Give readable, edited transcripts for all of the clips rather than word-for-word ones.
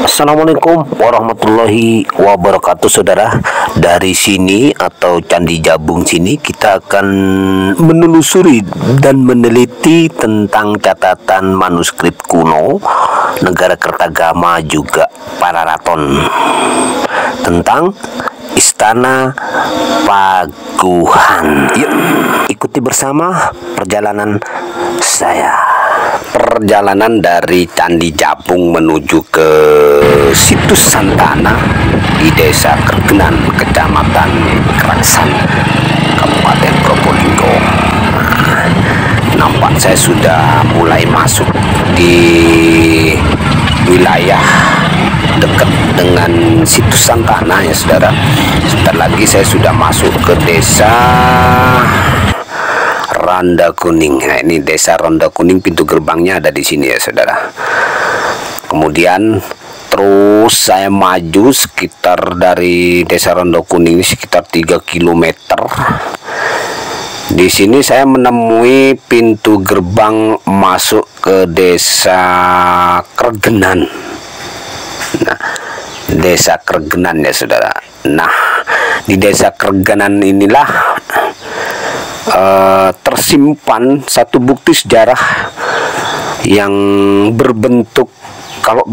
Assalamualaikum warahmatullahi wabarakatuh, saudara. Dari sini atau Candi Jabung sini kita akan menelusuri dan meneliti tentang catatan manuskrip kuno negara Kertagama juga Pararaton tentang Istana Paguhan. Yuk ikuti bersama perjalanan saya. Perjalanan dari Candi Jabung menuju ke situs Santana di Desa Kergenan, Kecamatan Keraksan, Kabupaten Probolinggo. Nampak saya sudah mulai masuk di wilayah dekat dengan situs Santana ya saudara. Sebentar lagi saya sudah masuk ke desa Ronda Kuning. Nah, ini desa Ronda Kuning, pintu gerbangnya ada di sini ya saudara. Kemudian terus saya maju sekitar dari desa Ronda Kuning ini sekitar 3 km. Di sini saya menemui pintu gerbang masuk ke desa Kergenan. Nah, desa Kergenan ya saudara. Nah, di desa Kergenan inilah tersimpan satu bukti sejarah yang berbentuk kalau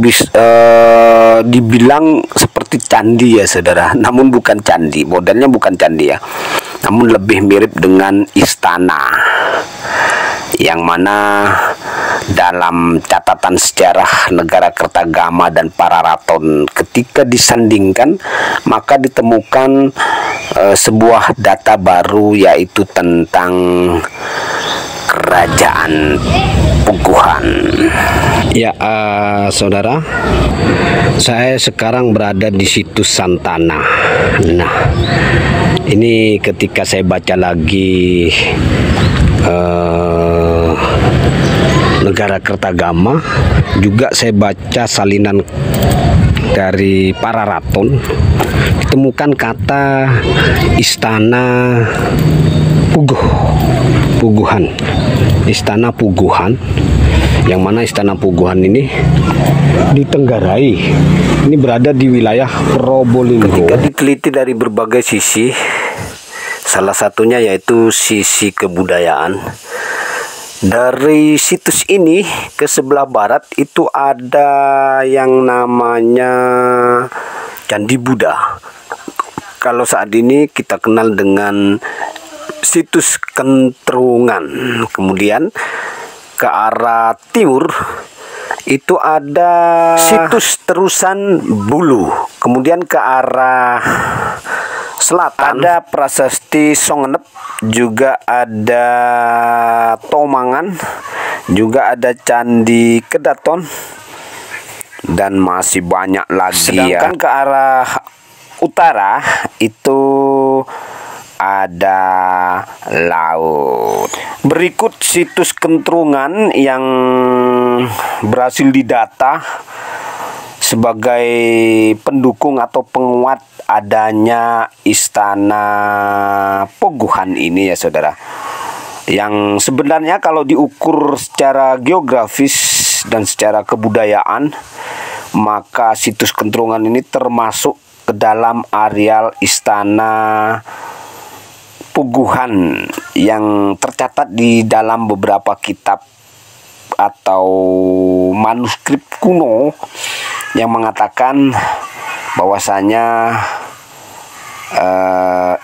dibilang seperti candi ya saudara, namun bukan candi, modelnya bukan candi ya, namun lebih mirip dengan istana, yang mana dalam catatan sejarah negara Kertagama dan Pararaton ketika disandingkan maka ditemukan sebuah data baru, yaitu tentang Kerajaan Puguhan. Ya saudara, saya sekarang berada di situs Santana. Nah, ini ketika saya baca lagi negara Kertagama, juga saya baca salinan dari Pararaton, ditemukan kata Istana Puguhan, Istana Puguhan, yang mana Istana Puguhan ini ditenggarai, ini berada di wilayah Probolinggo. Ketika diteliti dari berbagai sisi, salah satunya yaitu sisi kebudayaan. Dari situs ini ke sebelah barat itu ada yang namanya Candi Buddha. Kalau saat ini kita kenal dengan situs Kentrungan. Kemudian ke arah timur itu ada situs Terusan Bulu. Kemudian ke arah selatan ada Prasasti Songenep, juga ada Tomangan, juga ada Candi Kedaton, dan masih banyak lagi. Sedangkan ke arah utara itu ada laut. Berikut situs Kentrungan yang berhasil didata sebagai pendukung atau penguat adanya Istana Puguhan ini ya saudara. Yang sebenarnya kalau diukur secara geografis dan secara kebudayaan, maka situs Kentrungan ini termasuk ke dalam areal Istana Puguhan yang tercatat di dalam beberapa kitab atau manuskrip kuno yang mengatakan bahwasanya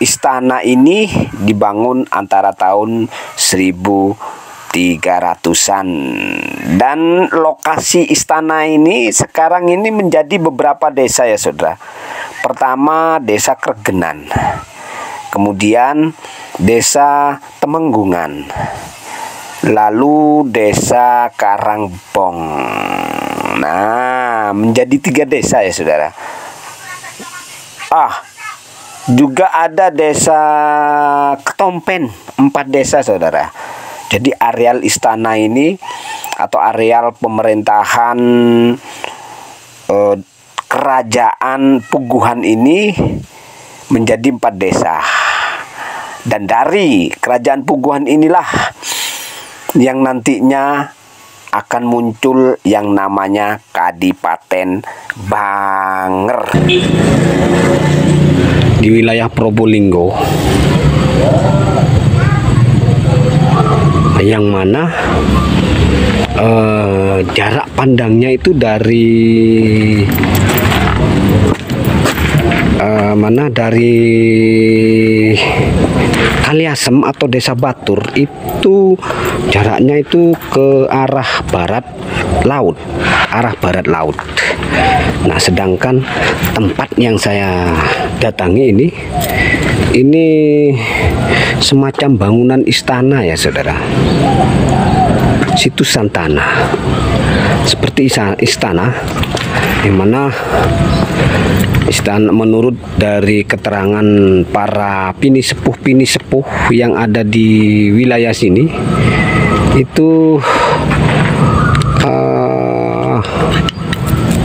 istana ini dibangun antara tahun 1300-an, dan lokasi istana ini sekarang ini menjadi beberapa desa ya saudara. Pertama Desa Kergenan, kemudian Desa Temenggungan, lalu Desa Karangbong. Nah, menjadi 3 desa ya saudara. Juga ada Desa Ketompen, 4 desa saudara. Jadi areal istana ini atau areal pemerintahan Kerajaan Puguhan ini menjadi 4 desa. Dan dari Kerajaan Puguhan inilah yang nantinya akan muncul yang namanya Kadipaten Banger di wilayah Probolinggo, yang mana jarak pandangnya itu dari Kaliasem atau Desa Batur itu jaraknya itu ke arah barat laut, Nah, sedangkan tempat yang saya datangi ini semacam bangunan istana ya saudara, situs Santana, seperti istana, yang mana istana menurut dari keterangan para pini sepuh yang ada di wilayah sini itu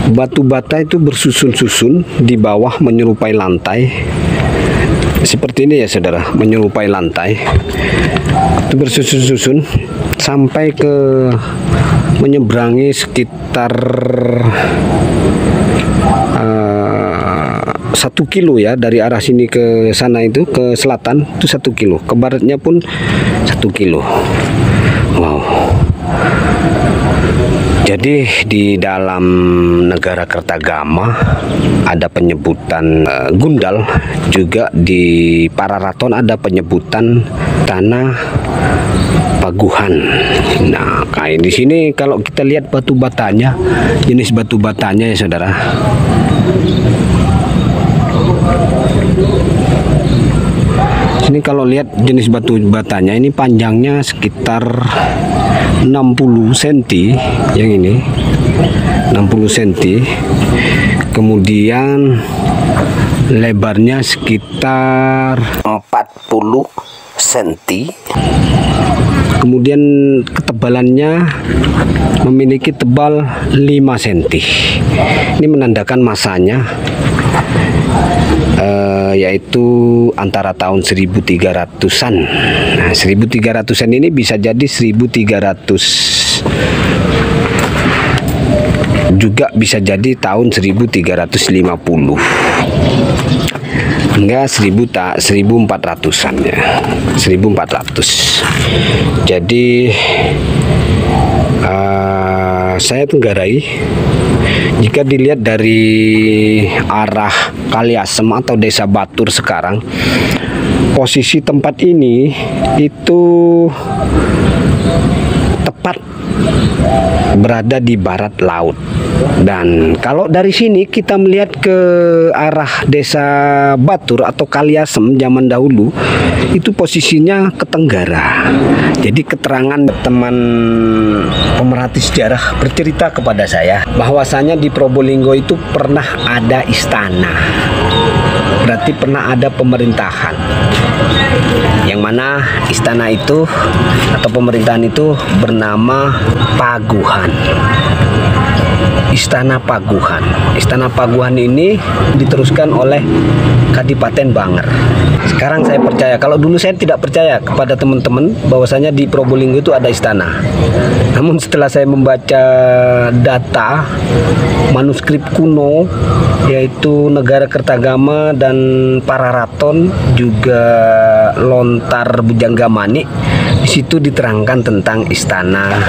batu bata itu bersusun-susun di bawah menyerupai lantai seperti ini ya saudara, menyerupai lantai itu bersusun-susun sampai ke menyeberangi sekitar 1 kilo ya, dari arah sini ke sana itu ke selatan itu 1 kilo, ke baratnya pun 1 kilo. Wow. Jadi di dalam negara Kertagama ada penyebutan Gundal, juga di Pararaton ada penyebutan Tanah Paguhan. Nah, kayak di sini kalau kita lihat batu batanya, jenis batu batanya ya saudara. Ini kalau lihat jenis batu batanya, ini panjangnya sekitar 60 cm, yang ini 60 cm, kemudian lebarnya sekitar 40 cm, kemudian ketebalannya memiliki tebal 5 cm. Ini menandakan masanya yaitu antara tahun 1300-an. Nah, 1300-an ini bisa jadi 1300, juga bisa jadi tahun 1350 hingga 1400-an ya, 1400. Jadi saya tenggarai, jika dilihat dari arah Kaliasem atau Desa Batur sekarang, posisi tempat ini itu tepat berada di barat laut. Dan kalau dari sini kita melihat ke arah Desa Batur atau Kaliasem zaman dahulu, itu posisinya ke tenggara. Jadi keterangan teman pemerhati sejarah bercerita kepada saya bahwasanya di Probolinggo itu pernah ada istana, berarti pernah ada pemerintahan, yang mana istana itu atau pemerintahan itu bernama Paguhan. Istana Paguhan. Istana Paguhan ini diteruskan oleh Kadipaten Banger. Sekarang saya percaya, kalau dulu saya tidak percaya kepada teman-teman bahwasanya di Probolinggo itu ada istana. Namun setelah saya membaca data manuskrip kuno, yaitu Negara Kertagama dan Pararaton, juga Lontar Bujanggamani, di situ diterangkan tentang istana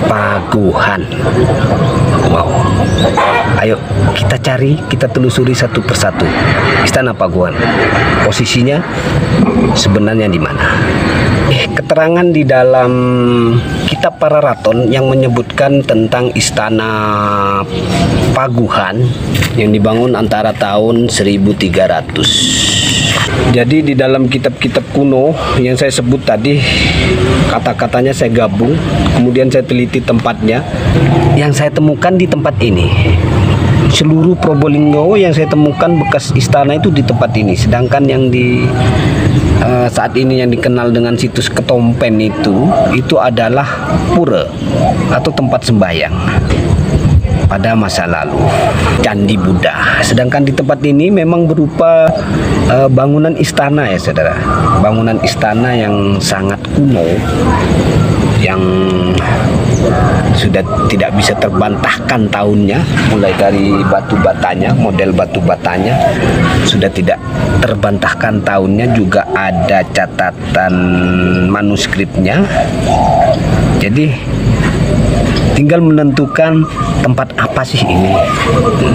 Paguhan. Wow. Ayo kita cari, kita telusuri satu persatu istana Paguhan. Posisinya sebenarnya di mana? Keterangan di dalam kitab Pararaton yang menyebutkan tentang istana Paguhan yang dibangun antara tahun 1300. Jadi di dalam kitab-kitab kuno yang saya sebut tadi, kata-katanya saya gabung, kemudian saya teliti tempatnya. Yang saya temukan di tempat ini, seluruh Probolinggo yang saya temukan bekas istana itu di tempat ini. Sedangkan yang di saat ini yang dikenal dengan situs Ketompen itu adalah pura atau tempat sembahyang pada masa lalu, Candi Buddha. Sedangkan di tempat ini memang berupa bangunan istana ya saudara, bangunan istana yang sangat kuno, yang sudah tidak bisa terbantahkan tahunnya, mulai dari batu batanya, model batu batanya sudah tidak terbantahkan tahunnya, juga ada catatan manuskripnya. Jadi tinggal menentukan tempat apa sih ini.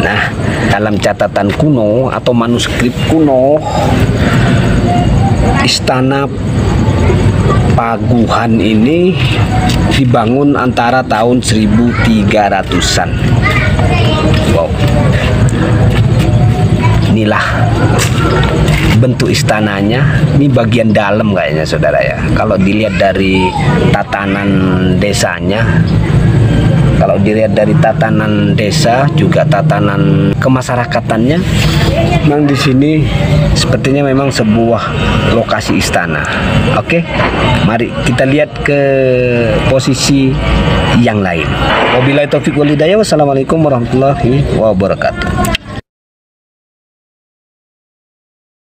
Nah, dalam catatan kuno atau manuskrip kuno, Istana Paguhan ini dibangun antara tahun 1300-an. Wow. Inilah bentuk istananya. Ini bagian dalam kayaknya saudara ya. Kalau dilihat dari tatanan desanya, kalau dilihat dari tatanan desa juga tatanan kemasyarakatannya, memang di sini sepertinya memang sebuah lokasi istana. Oke, mari kita lihat ke posisi yang lain. Wabillahi taufiq wal hidayah. Wassalamualaikum warahmatullahi wabarakatuh.